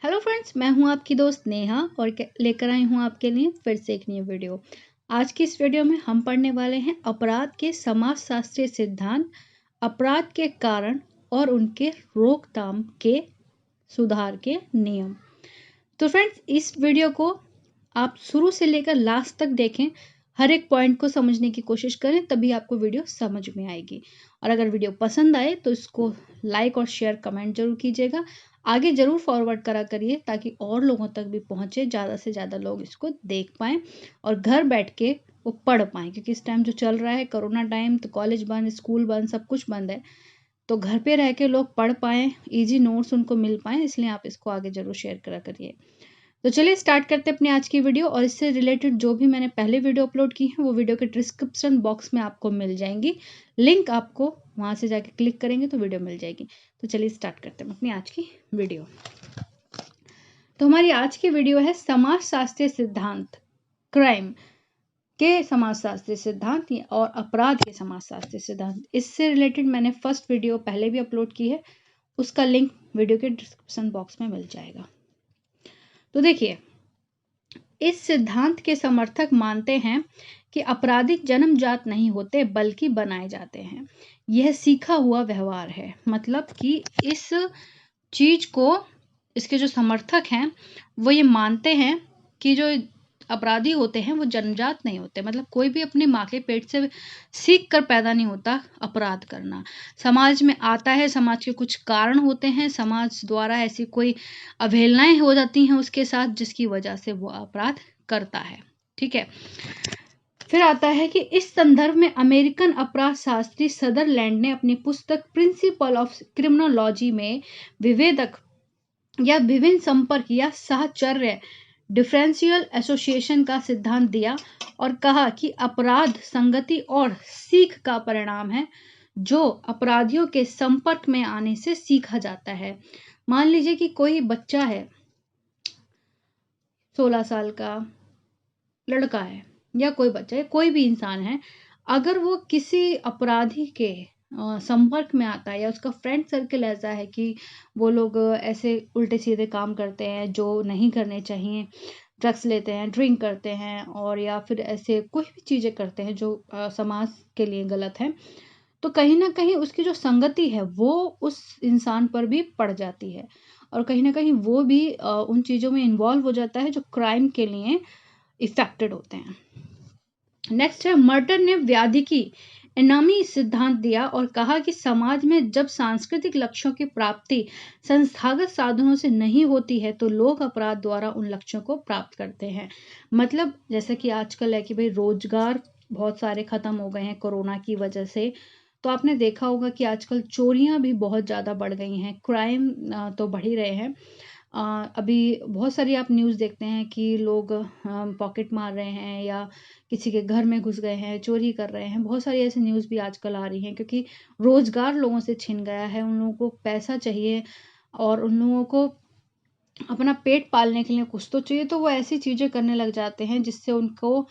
Hello friends, मैं हूं आपकी दोस्त नेहा और लेकर आई हूं आपके लिए फिर से एक नई वीडियो। आज की इस वीडियो में हम पढ़ने वाले हैं अपराध के समाजशास्त्रीय सिद्धांत, अपराध के कारण और उनके रोकथाम के सुधार के नियम। तो फ्रेंड्स, इस वीडियो को आप शुरू से लेकर लास्ट तक देखें, हर एक पॉइंट को समझने की कोशिश करें, तभी आपको वीडियो समझ में आएगी। और अगर वीडियो पसंद आए तो इसको लाइक और शेयर कमेंट जरूर कीजिएगा। आगे जरूर फॉरवर्ड करा करिए ताकि और लोगों तक भी पहुंचे, ज़्यादा से ज़्यादा लोग इसको देख पाएँ और घर बैठ के वो पढ़ पाएँ, क्योंकि इस टाइम जो चल रहा है कोरोना टाइम, तो कॉलेज बंद, स्कूल बंद, सब कुछ बंद है। तो घर पे रह के लोग पढ़ पाएँ, ईजी नोट्स उनको मिल पाएँ, इसलिए आप इसको आगे जरूर शेयर करा करिए। तो चलिए स्टार्ट करते हैं अपनी आज की वीडियो। और इससे रिलेटेड जो भी मैंने पहले वीडियो अपलोड की है वो वीडियो के डिस्क्रिप्शन बॉक्स में आपको मिल जाएंगी। लिंक आपको वहां से जाके क्लिक करेंगे तो वीडियो मिल जाएगी। तो चलिए स्टार्ट करते हैं अपनी आज की वीडियो। तो हमारी आज की वीडियो है समाजशास्त्रीय सिद्धांत, क्राइम के समाजशास्त्रीय सिद्धांत और अपराध के समाजशास्त्रीय सिद्धांत। इससे रिलेटेड मैंने फर्स्ट वीडियो पहले भी अपलोड की है, उसका लिंक वीडियो के डिस्क्रिप्शन बॉक्स में मिल जाएगा। तो देखिए, इस सिद्धांत के समर्थक मानते हैं कि अपराधी जन्मजात नहीं होते बल्कि बनाए जाते हैं। यह सीखा हुआ व्यवहार है। मतलब कि इस चीज को, इसके जो समर्थक हैं वो ये मानते हैं कि जो अपराधी होते हैं वो जन्मजात नहीं होते। मतलब कोई भी अपनी माँ के पेट से सीख कर पैदा नहीं होता अपराध करना। समाज में आता है, समाज के कुछ कारण होते हैं, समाज द्वारा ऐसी कोई अवहेलनाएं हो जाती हैं उसके साथ, जिसकी वजह से वो अपराध करता है। ठीक है, फिर आता है कि इस संदर्भ में अमेरिकन अपराध शास्त्री सदरलैंड ने अपनी पुस्तक प्रिंसिपल ऑफ क्रिमिनोलॉजी में विभेदक या विभिन्न संपर्क या साहचर्य डिफरेंशियल एसोसिएशन का सिद्धांत दिया और कहा कि अपराध संगति और सीख का परिणाम है जो अपराधियों के संपर्क में आने से सीखा जाता है। मान लीजिए कि कोई बच्चा है, 16 साल का लड़का है या कोई बच्चा है, कोई भी इंसान है, अगर वो किसी अपराधी के संपर्क में आता है या उसका फ्रेंड सर्कल ऐसा है कि वो लोग ऐसे उल्टे सीधे काम करते हैं जो नहीं करने चाहिए, ड्रग्स लेते हैं, ड्रिंक करते हैं, और या फिर ऐसे कोई भी चीज़ें करते हैं जो समाज के लिए गलत है, तो कहीं ना कहीं उसकी जो संगति है वो उस इंसान पर भी पड़ जाती है और कहीं ना कहीं वो भी उन चीज़ों में इन्वॉल्व हो जाता है जो क्राइम के लिए इफेक्टेड होते हैं। नेक्स्ट है, मर्टर ने व्याधिकी इनामी सिद्धांत दिया और कहा कि समाज में जब सांस्कृतिक लक्ष्यों की प्राप्ति संस्थागत साधनों से नहीं होती है तो लोग अपराध द्वारा उन लक्ष्यों को प्राप्त करते हैं। मतलब जैसा कि आजकल है कि भाई रोजगार बहुत सारे खत्म हो गए हैं कोरोना की वजह से, तो आपने देखा होगा कि आजकल चोरियां भी बहुत ज़्यादा बढ़ गई हैं, क्राइम तो बढ़ ही रहे हैं। अभी बहुत सारी आप न्यूज़ देखते हैं कि लोग पॉकेट मार रहे हैं या किसी के घर में घुस गए हैं, चोरी कर रहे हैं। बहुत सारी ऐसी न्यूज़ भी आजकल आ रही हैं क्योंकि रोजगार लोगों से छिन गया है, उन लोगों को पैसा चाहिए और उन लोगों को अपना पेट पालने के लिए कुछ तो चाहिए, तो वो ऐसी चीज़ें करने लग जाते हैं जिससे उनको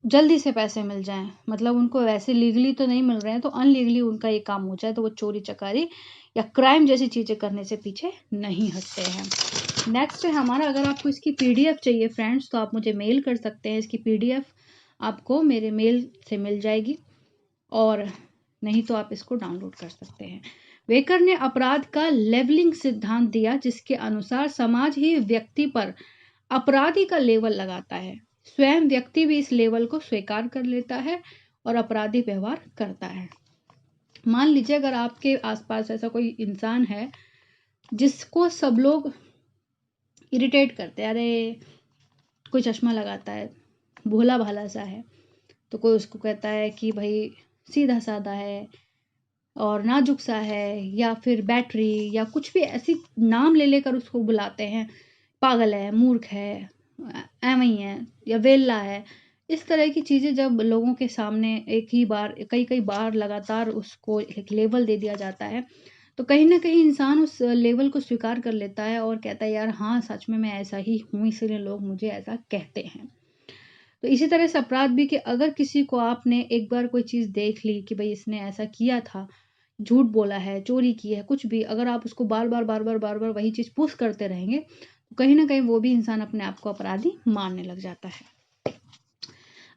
जल्दी से पैसे मिल जाएं। मतलब उनको वैसे लीगली तो नहीं मिल रहे हैं तो अनलीगली उनका ये काम हो जाए, तो वो चोरी चकारी या क्राइम जैसी चीज़ें करने से पीछे नहीं हटते हैं। नेक्स्ट है हमारा, अगर आपको इसकी पीडीएफ चाहिए फ्रेंड्स तो आप मुझे मेल कर सकते हैं। इसकी पीडीएफ आपको मेरे मेल से मिल जाएगी और नहीं तो आप इसको डाउनलोड कर सकते हैं। वेकर ने अपराध का लेवलिंग सिद्धांत दिया जिसके अनुसार समाज ही व्यक्ति पर अपराधी का लेवल लगाता है, स्वयं व्यक्ति भी इस लेवल को स्वीकार कर लेता है और अपराधी व्यवहार करता है। मान लीजिए अगर आपके आसपास ऐसा कोई इंसान है जिसको सब लोग इरिटेट करते हैं, अरे कोई चश्मा लगाता है, भोला भाला सा है, तो कोई उसको कहता है कि भाई सीधा साधा है और नाजुक सा है, या फिर बैटरी या कुछ भी ऐसी नाम ले लेकर उसको बुलाते हैं, पागल है, मूर्ख है, एवं है या वेल्ला है। इस तरह की चीज़ें जब लोगों के सामने एक ही बार कई कई बार लगातार उसको एक लेवल दे दिया जाता है तो कहीं ना कहीं इंसान उस लेवल को स्वीकार कर लेता है और कहता है यार हाँ सच में मैं ऐसा ही हूँ, इसीलिए लोग मुझे ऐसा कहते हैं। तो इसी तरह से अपराध भी कि अगर किसी को आपने एक बार कोई चीज़ देख ली कि भाई इसने ऐसा किया था झूठ बोला है, चोरी की है, कुछ भी, अगर आप उसको बार-बार वही चीज़ पुश करते रहेंगे, तो कहीं न कहीं वो भी इंसान अपने आप को अपराधी मानने लग जाता है।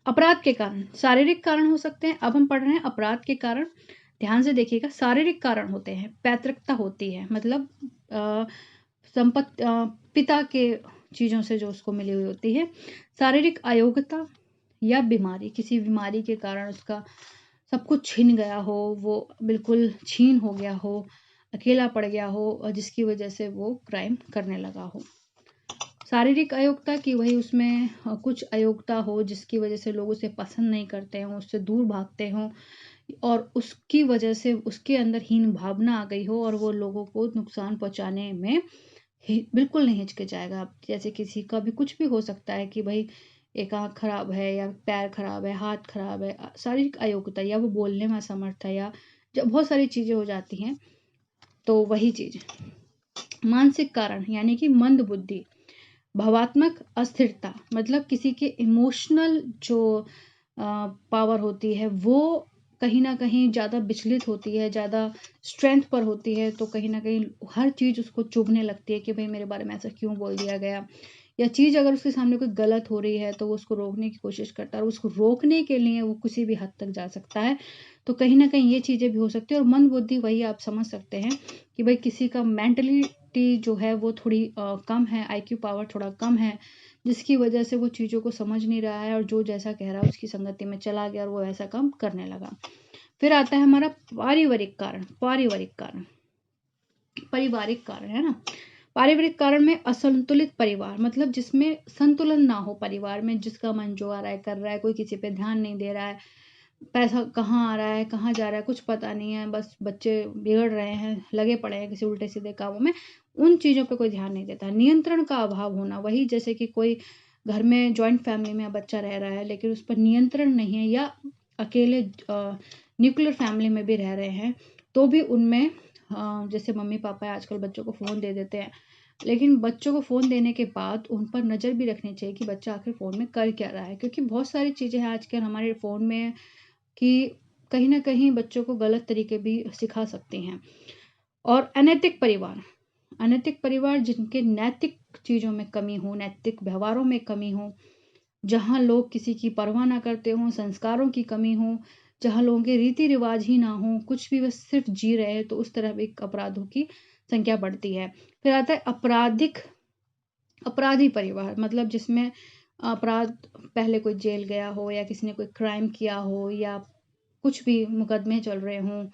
अपराध के कारण, शारीरिक कारण हो सकते हैं। अब हम पढ़ रहे हैं अपराध के कारण। ध्यान से देखिएगा, शारीरिक कारण होते हैं, पैतृकता होती है, मतलब पिता के चीज़ों से जो उसको मिली हुई होती है। शारीरिक अयोग्यता या बीमारी, किसी बीमारी के कारण उसका सब कुछ छिन गया हो, वो बिल्कुल छीन हो गया हो, अकेला पड़ गया हो, और जिसकी वजह से वो क्राइम करने लगा हो। शारीरिक अयोग्यता की वही उसमें कुछ अयोग्यता हो जिसकी वजह से लोग उसे पसंद नहीं करते हों, उससे दूर भागते हों, और उसकी वजह से उसके अंदर हीन भावना आ गई हो और वो लोगों को नुकसान पहुंचाने में बिल्कुल नहीं हिचकिचाएगा। जैसे किसी का भी कुछ भी हो सकता है कि भाई एक आँख खराब है या पैर खराब है, हाथ खराब है, शारीरिक अयोग्यता, या वो बोलने में असमर्थ है, या जब बहुत सारी चीज़ें हो जाती हैं, तो वही चीज़। मानसिक कारण यानी कि मंद बुद्धि, भावात्मक अस्थिरता, मतलब किसी के इमोशनल जो पावर होती है वो कहीं ना कहीं ज़्यादा विचलित होती है, ज़्यादा स्ट्रेंथ पर होती है, तो कहीं ना कहीं हर चीज़ उसको चुभने लगती है कि भाई मेरे बारे में ऐसा क्यों बोल दिया गया, या चीज़ अगर उसके सामने कोई गलत हो रही है तो वो उसको रोकने की कोशिश करता है, और उसको रोकने के लिए वो किसी भी हद तक जा सकता है। तो कहीं ना कहीं ये चीज़ें भी हो सकती है। और मंद बुद्धि वही आप समझ सकते हैं कि भाई किसी का मेंटलिटी जो है वो थोड़ी कम है, आईक्यू पावर थोड़ा कम है, जिसकी वजह से वो चीज़ों को समझ नहीं रहा है, और जो जैसा कह रहा है उसकी संगति में चला गया और वो ऐसा काम करने लगा। फिर आता है हमारा पारिवारिक कारण। पारिवारिक कारण है ना। पारिवारिक कारण में असंतुलित परिवार, मतलब जिसमें संतुलन ना हो परिवार में, जिसका मन जो आ रहा है कर रहा है, कोई किसी पे ध्यान नहीं दे रहा है, पैसा कहाँ आ रहा है कहाँ जा रहा है कुछ पता नहीं है, बस बच्चे बिगड़ रहे हैं, लगे पड़े हैं किसी उल्टे सीधे कामों में, उन चीज़ों पे कोई ध्यान नहीं देता। नियंत्रण का अभाव होना, वही जैसे कि कोई घर में जॉइंट फैमिली में बच्चा रह रहा है लेकिन उस पर नियंत्रण नहीं है, या अकेले न्यूक्लियर फैमिली में भी रह रहे हैं तो भी उनमें जैसे मम्मी पापा आजकल बच्चों को फ़ोन दे देते हैं, लेकिन बच्चों को फ़ोन देने के बाद उन पर नज़र भी रखनी चाहिए कि बच्चा आखिर फ़ोन में कर क्या रहा है, क्योंकि बहुत सारी चीज़ें हैं आजकल हमारे फ़ोन में कि कहीं ना कहीं बच्चों को गलत तरीके भी सिखा सकते हैं। और अनैतिक परिवार जिनके नैतिक चीज़ों में कमी हो, नैतिक व्यवहारों में कमी हो, जहाँ लोग किसी की परवाह ना करते हों, संस्कारों की कमी हो, जहाँ लोगों के रीति रिवाज ही ना हो, कुछ भी बस सिर्फ जी रहे हैं, तो उस तरह भी अपराधों की संख्या बढ़ती है। फिर आता है अपराधी परिवार, मतलब जिसमें अपराध पहले कोई जेल गया हो, या किसी ने कोई क्राइम किया हो, या कुछ भी मुकदमे चल रहे हों,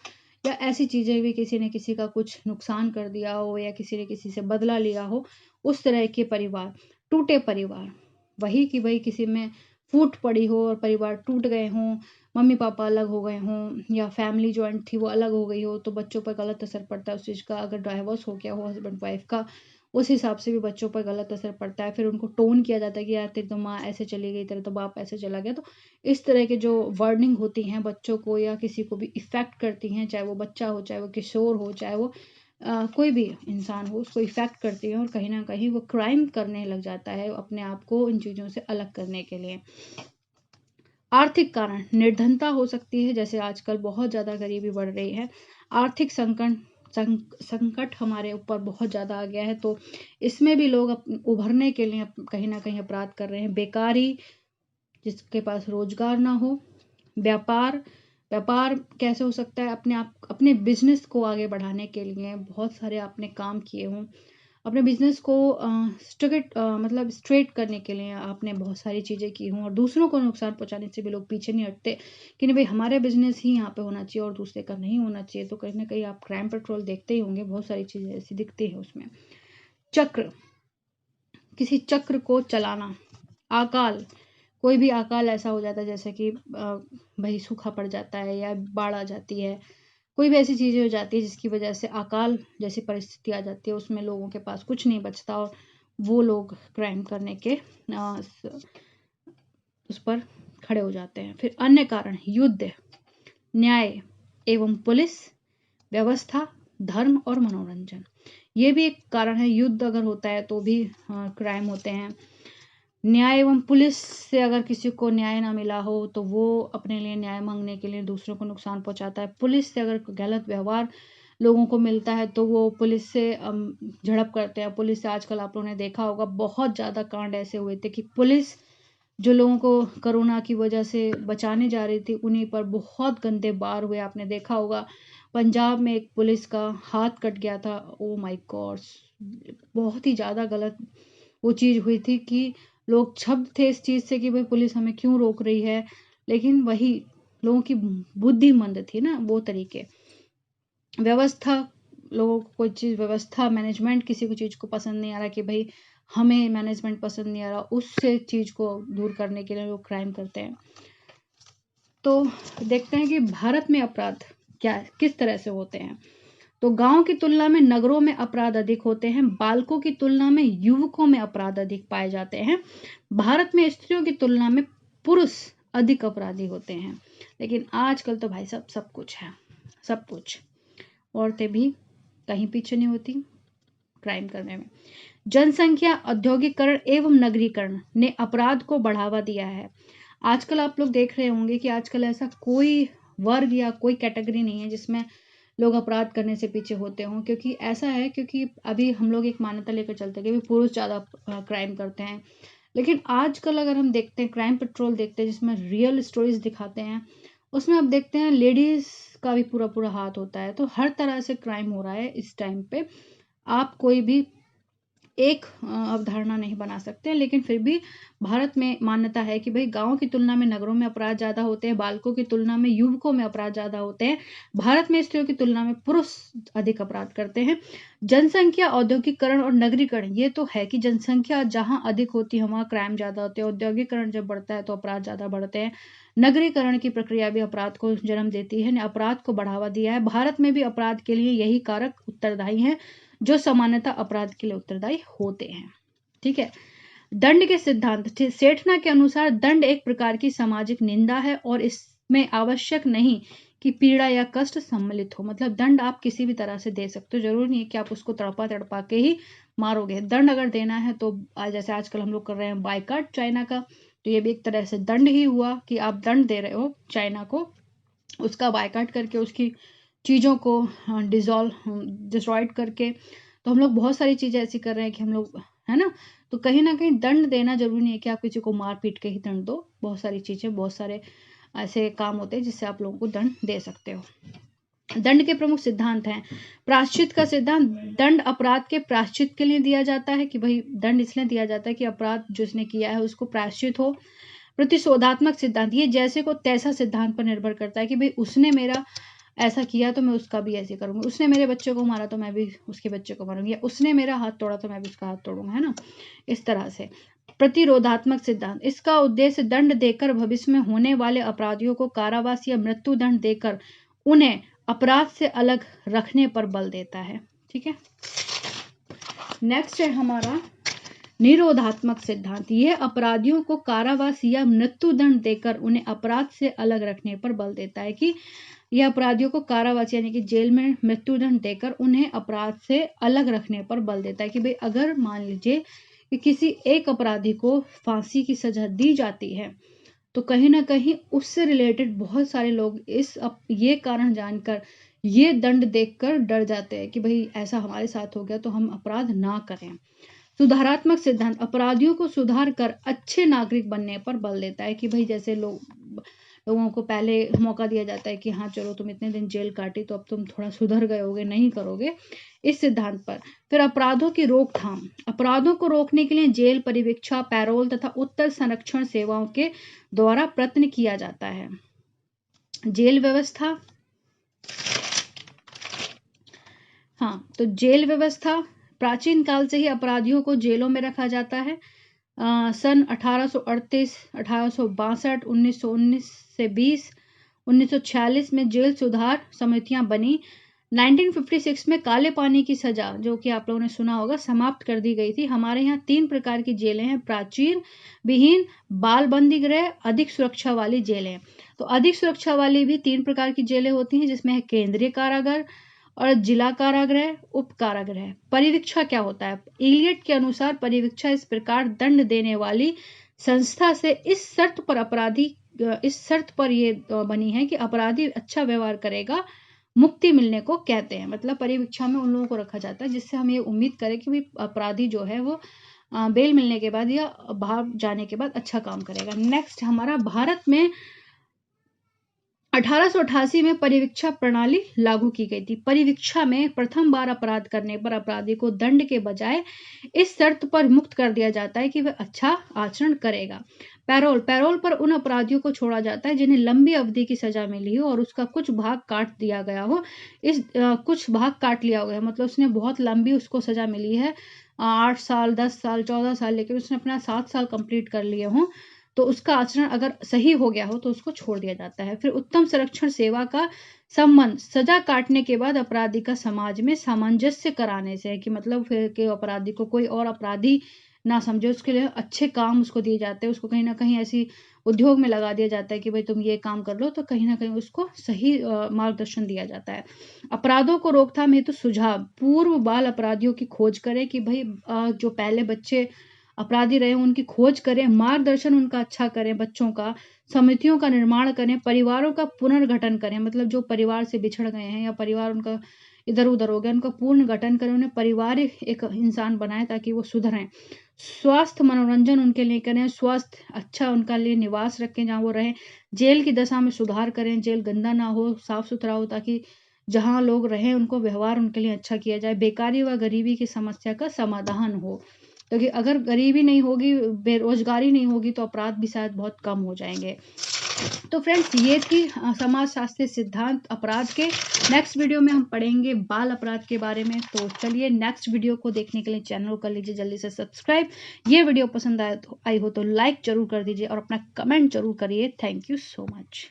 या ऐसी चीज़ें भी किसी ने किसी का कुछ नुकसान कर दिया हो, या किसी ने किसी से बदला लिया हो, उस तरह के परिवार। टूटे परिवार, वही कि भाई किसी में फूट पड़ी हो और परिवार टूट गए हों, मम्मी पापा अलग हो गए हों, या फैमिली जॉइंट थी वो अलग हो गई हो, तो बच्चों पर गलत असर पड़ता है उस चीज़ का। अगर डाइवोर्स हो गया हो हस्बैंड वाइफ का, उस हिसाब से भी बच्चों पर गलत असर पड़ता है। फिर उनको टोन किया जाता है कि यार तेरी तो माँ ऐसे चली गई, तेरा तो बाप ऐसे चला गया। तो इस तरह के जो वर्डिंग होती हैं बच्चों को या किसी को भी इफ़ेक्ट करती हैं, चाहे वो बच्चा हो, चाहे वो किशोर हो, चाहे वो कोई भी इंसान हो, उसको इफ़ेक्ट करती हैं, और कहीं ना कहीं वो क्राइम करने लग जाता है अपने आप को इन चीज़ों से अलग करने के लिए। आर्थिक कारण, निर्धनता हो सकती है, जैसे आजकल बहुत ज़्यादा गरीबी बढ़ रही है, आर्थिक संकट हमारे ऊपर बहुत ज़्यादा आ गया है, तो इसमें भी लोग उभरने के लिए कहीं ना कहीं अपराध कर रहे हैं। बेकारी, जिसके पास रोजगार ना हो। व्यापार व्यापार कैसे हो सकता है, अपने बिजनेस को आगे बढ़ाने के लिए बहुत सारे आपने काम किए हों, अपने बिजनेस को मतलब स्ट्रेट करने के लिए आपने बहुत सारी चीज़ें की हों, और दूसरों को नुकसान पहुंचाने से भी लोग पीछे नहीं हटते कि नहीं भाई हमारे बिजनेस ही यहाँ पे होना चाहिए और दूसरे का नहीं होना चाहिए। तो कहीं ना कहीं आप क्राइम पेट्रोल देखते ही होंगे, बहुत सारी चीज़ें ऐसी दिखती हैं उसमें। चक्र, किसी चक्र को चलाना। अकाल, कोई भी अकाल ऐसा हो जाता है जैसे कि भाई सूखा पड़ जाता है या बाढ़ आ जाती है, कोई भी ऐसी चीज़ें हो जाती है जिसकी वजह से अकाल जैसी परिस्थिति आ जाती है, उसमें लोगों के पास कुछ नहीं बचता और वो लोग क्राइम करने के उस पर खड़े हो जाते हैं। फिर अन्य कारण, युद्ध, न्याय एवं पुलिस व्यवस्था, धर्म और मनोरंजन, ये भी एक कारण है। युद्ध अगर होता है तो भी क्राइम होते हैं। न्याय एवं पुलिस से अगर किसी को न्याय ना मिला हो तो वो अपने लिए न्याय मांगने के लिए दूसरों को नुकसान पहुंचाता है। पुलिस से अगर गलत व्यवहार लोगों को मिलता है तो वो पुलिस से झड़प करते हैं। पुलिस से आजकल आप लोगों ने देखा होगा बहुत ज़्यादा कांड ऐसे हुए थे कि पुलिस जो लोगों को कोरोना की वजह से बचाने जा रही थी उन्हीं पर बहुत गंदे वार हुए। आपने देखा होगा पंजाब में एक पुलिस का हाथ कट गया था। ओ माय गॉड, बहुत ही ज़्यादा गलत वो चीज़ हुई थी कि लोग क्षुब्ध थे इस चीज़ से कि भाई पुलिस हमें क्यों रोक रही है, लेकिन वही लोगों की बुद्धि मंद थी ना, वो तरीके व्यवस्था, लोगों को कोई चीज़ व्यवस्था मैनेजमेंट किसी को चीज़ को पसंद नहीं आ रहा कि भाई हमें मैनेजमेंट पसंद नहीं आ रहा, उससे चीज़ को दूर करने के लिए लोग क्राइम करते हैं। तो देखते हैं कि भारत में अपराध किस तरह से होते हैं। तो गांव की तुलना में नगरों में अपराध अधिक होते हैं। बालकों की तुलना में युवकों में अपराध अधिक पाए जाते हैं। भारत में स्त्रियों की तुलना में पुरुष अधिक अपराधी होते हैं। लेकिन आजकल तो भाई सब कुछ है, सब कुछ। औरतें भी कहीं पीछे नहीं होती क्राइम करने में। जनसंख्या, औद्योगिकरण एवं नगरीकरण ने अपराध को बढ़ावा दिया है। आजकल आप लोग देख रहे होंगे कि आजकल ऐसा कोई वर्ग या कोई कैटेगरी नहीं है जिसमें लोग अपराध करने से पीछे होते हों, क्योंकि ऐसा है क्योंकि अभी हम लोग एक मान्यता लेकर चलते हैं कि पुरुष ज़्यादा क्राइम करते हैं। लेकिन आजकल अगर हम देखते हैं क्राइम पेट्रोल देखते हैं जिसमें रियल स्टोरीज दिखाते हैं, उसमें आप देखते हैं लेडीज का भी पूरा हाथ होता है। तो हर तरह से क्राइम हो रहा है इस टाइम पे। आप कोई भी एक अवधारणा नहीं बना सकते, लेकिन फिर भी भारत में मान्यता है कि भाई गांव की तुलना में नगरों में अपराध ज्यादा होते हैं, बालकों की तुलना में युवकों में अपराध ज्यादा होते हैं, भारत में स्त्रियों की तुलना में पुरुष अधिक अपराध करते हैं। जनसंख्या, औद्योगिकरण और नगरीकरण, ये तो है कि जनसंख्या जहां अधिक होती है वहां क्राइम ज्यादा होते हैं, औद्योगिकरण जब बढ़ता है तो अपराध ज्यादा बढ़ते हैं, नगरीकरण की प्रक्रिया भी अपराध को जन्म देती है, अपराध को बढ़ावा दिया है। भारत में भी अपराध के लिए यही कारक उत्तरदायी है जो सामान्यतः अपराध के लिए उत्तरदायी होते हैं। ठीक है। दंड के सिद्धांत, सेठना के अनुसार दंड एक प्रकार की सामाजिक निंदा है और इसमें आवश्यक नहीं कि पीड़ा या कष्ट सम्मिलित हो। मतलब दंड आप किसी भी तरह से दे सकते हो, जरूरी नहीं है कि आप उसको तड़पा के ही मारोगे। दंड अगर देना है तो जैसे आजकल हम लोग कर रहे हैं बायकॉट चाइना का, तो ये भी एक तरह से दंड ही हुआ कि आप दंड दे रहे हो चाइना को, उसका बायकॉट करके उसकी चीज़ों को डिस्ट्रॉयड करके। तो हम लोग बहुत सारी चीज़ें ऐसी कर रहे हैं कि हम लोग, है ना, तो कहीं ना कहीं दंड देना जरूरी नहीं है कि आप किसी को मार पीट के ही दंड दो। बहुत सारी चीज़ें, बहुत सारे ऐसे काम होते हैं जिससे आप लोगों को दंड दे सकते हो। दंड के प्रमुख सिद्धांत हैं। प्रायश्चित का सिद्धांत, दंड अपराध के प्रायश्चित के लिए दिया जाता है कि भाई दंड इसलिए दिया जाता है कि अपराध जिसने किया है उसको प्रायश्चित हो। प्रतिशोधात्मक सिद्धांत, ये जैसे को तैसा सिद्धांत पर निर्भर करता है कि भाई उसने मेरा ऐसा किया तो मैं उसका भी ऐसे करूंगी, उसने मेरे बच्चे को मारा तो मैं भी उसके बच्चे को मारूंगी, या उसने मेरा हाथ तोड़ा तो मैं भी उसका हाथ तोड़ूंगा, है ना, इस तरह से। प्रतिरोधात्मक सिद्धांत, इसका उद्देश्य दंड देकर भविष्य में होने वाले अपराधियों को कारावास या मृत्यु दंड देकर उन्हें अपराध से अलग रखने पर बल देता है। ठीक है। नेक्स्ट है हमारा निरोधात्मक सिद्धांत। यह अपराधियों को कारावास या मृत्यु दंड देकर उन्हें अपराध से अलग रखने पर बल देता है कि यह अपराधियों को कारावास यानी कि जेल में मृत्युदंड देकर उन्हें अपराध से अलग रखने पर बल देता है कि भाई अगर मान लीजिए कि किसी एक अपराधी को फांसी की सजा दी जाती है तो कहीं ना कहीं उससे रिलेटेड बहुत सारे लोग ये कारण जानकर ये दंड देखकर डर जाते हैं कि भाई ऐसा हमारे साथ हो गया तो हम अपराध ना करें। सुधारात्मक सिद्धांत, अपराधियों को सुधार कर अच्छे नागरिक बनने पर बल देता है कि भाई जैसे लोगों को पहले मौका दिया जाता है कि हाँ चलो तुम इतने दिन जेल काटी तो अब तुम थोड़ा सुधर गए होगे, नहीं करोगे, इस सिद्धांत पर। फिर अपराधों की रोकथाम, अपराधों को रोकने के लिए जेल परिवीक्षा, पैरोल तथा उत्तर संरक्षण सेवाओं के द्वारा प्रयत्न किया जाता है। जेल व्यवस्था, हाँ, तो जेल व्यवस्था, प्राचीन काल से ही अपराधियों को जेलों में रखा जाता है। सन 1838, 1862, 1919 से 20, 1946 में जेल सुधार समितियां बनी। 1956 में काले पानी की सजा, जो कि आप लोगों ने सुना होगा, समाप्त कर दी गई थी। हमारे यहाँ 3 प्रकार की जेलें हैं, प्राचीन, विहीन, बाल बंदी गृह, अधिक सुरक्षा वाली जेलें। तो अधिक सुरक्षा वाली भी 3 प्रकार की जेलें होती हैं जिसमें है केंद्रीय कारागार, और जिला कारागृह, उप कारागृह। परिवीक्षा क्या होता है? इलियट के अनुसार परिवीक्षा इस प्रकार दंड देने वाली संस्था से इस शर्त पर ये बनी है कि अपराधी अच्छा व्यवहार करेगा, मुक्ति मिलने को कहते हैं। मतलब परिवीक्षा में उन लोगों को रखा जाता है जिससे हम ये उम्मीद करें कि भाई अपराधी जो है वो बेल मिलने के बाद या बाहर जाने के बाद अच्छा काम करेगा। नेक्स्ट हमारा भारत में 1888 में परिवीक्षा प्रणाली लागू की गई थी। परिवीक्षा में प्रथम बार अपराध करने पर अपराधी को दंड के बजाय इस शर्त पर मुक्त कर दिया जाता है कि वह अच्छा आचरण करेगा। पैरोल पर उन अपराधियों को छोड़ा जाता है जिन्हें लंबी अवधि की सजा मिली हो और उसका कुछ भाग काट दिया गया हो। कुछ भाग काट लिया गया, मतलब उसने बहुत लंबी उसको सजा मिली है, 8 साल, 10 साल, 14 साल, लेकिन उसने अपना 7 साल कंप्लीट कर लिए हों तो उसका आचरण अगर सही हो गया हो तो उसको छोड़ दिया जाता है। फिर उत्तम संरक्षण सेवा का संबंध सजा काटने के बाद अपराधी का समाज में सामंजस्य कराने से है, कि मतलब फिर के अपराधी को कोई और अपराधी ना समझे, उसके लिए अच्छे काम उसको दिए जाते हैं, उसको कहीं ना कहीं ऐसी उद्योग में लगा दिया जाता है कि भाई तुम ये काम कर लो, तो कहीं ना कहीं उसको सही मार्गदर्शन दिया जाता है। अपराधों को रोकथाम हेतु सुझाव, पूर्व बाल अपराधियों की खोज करें कि भाई जो पहले बच्चे अपराधी रहे उनकी खोज करें, मार्गदर्शन उनका अच्छा करें बच्चों का, समितियों का निर्माण करें, परिवारों का पुनर्गठन करें, मतलब जो परिवार से बिछड़ गए हैं या परिवार उनका इधर उधर हो गया उनका पूर्ण गठन करें, उन्हें परिवार एक इंसान बनाए ताकि वो सुधरें। स्वास्थ्य मनोरंजन उनके लिए करें, स्वास्थ्य अच्छा उनका लिए निवास रखें जहाँ वो रहें। जेल की दशा में सुधार करें, जेल गंदा ना हो, साफ सुथरा हो, ताकि जहाँ लोग रहें उनको व्यवहार उनके लिए अच्छा किया जाए। बेकारी व गरीबी की समस्या का समाधान हो, क्योंकि अगर गरीबी नहीं होगी, बेरोजगारी नहीं होगी तो अपराध भी शायद बहुत कम हो जाएंगे। तो फ्रेंड्स ये थी समाज शास्त्रीय सिद्धांत अपराध के। नेक्स्ट वीडियो में हम पढ़ेंगे बाल अपराध के बारे में। तो चलिए नेक्स्ट वीडियो को देखने के लिए चैनल को कर लीजिए जल्दी से सब्सक्राइब। ये वीडियो पसंद आई हो तो लाइक जरूर कर दीजिए और अपना कमेंट जरूर करिए। Thank you so much.